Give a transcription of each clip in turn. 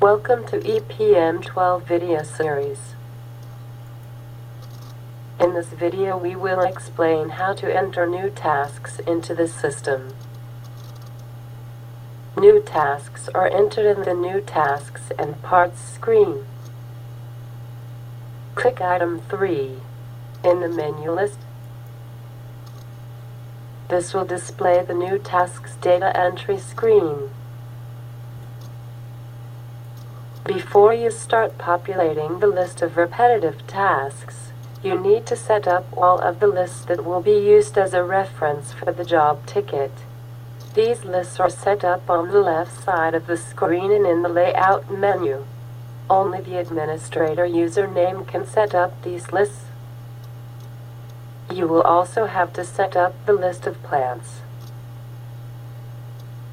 Welcome to EPM 12 video series. In this video we will explain how to enter new tasks into the system. New tasks are entered in the New Tasks and Parts screen. Click item 3 in the menu list. This will display the New Tasks data entry screen. Before you start populating the list of repetitive tasks, you need to set up all of the lists that will be used as a reference for the job ticket. These lists are set up on the left side of the screen and in the Layout menu. Only the administrator username can set up these lists. You will also have to set up the list of plants.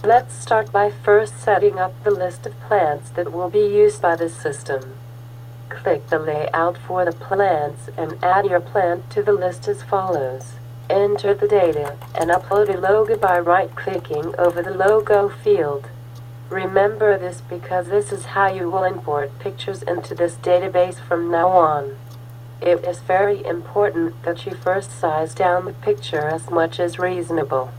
Let's start by first setting up the list of plants that will be used by the system. Click the layout for the plants and add your plant to the list as follows. Enter the data and upload a logo by right-clicking over the logo field. Remember this because this is how you will import pictures into this database from now on. It is very important that you first size down the picture as much as reasonable.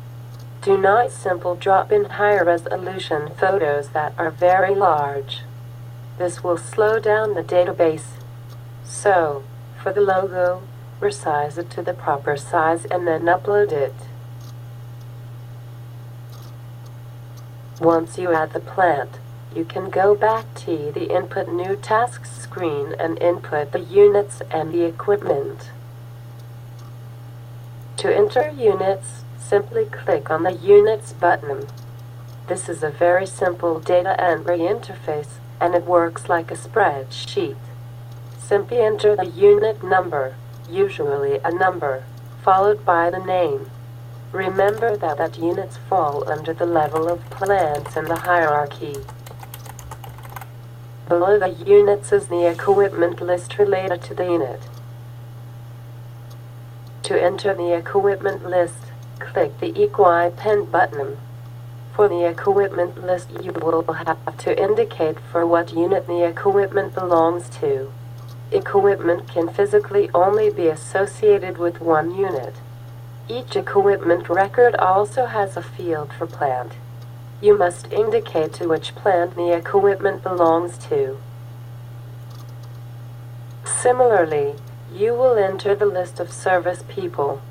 Do not simply drop in higher resolution photos that are very large. This will slow down the database. So, for the logo, resize it to the proper size and then upload it. Once you add the plant, you can go back to the Input New Tasks screen and input the units and the equipment. To enter units, simply click on the Units button. This is a very simple data entry interface, and it works like a spreadsheet. Simply enter the unit number, usually a number, followed by the name. Remember that units fall under the level of plants in the hierarchy. Below the units is the equipment list related to the unit. To enter the equipment list, click the Equi-Pen button. For the equipment list, you will have to indicate for what unit the equipment belongs to. Equipment can physically only be associated with one unit. Each equipment record also has a field for plant. You must indicate to which plant the equipment belongs to. Similarly, you will enter the list of service people.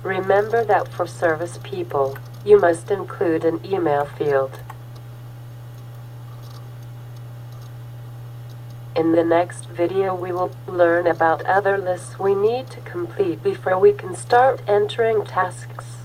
Remember that for service people, you must include an email field. In the next video we will learn about other lists we need to complete before we can start entering tasks.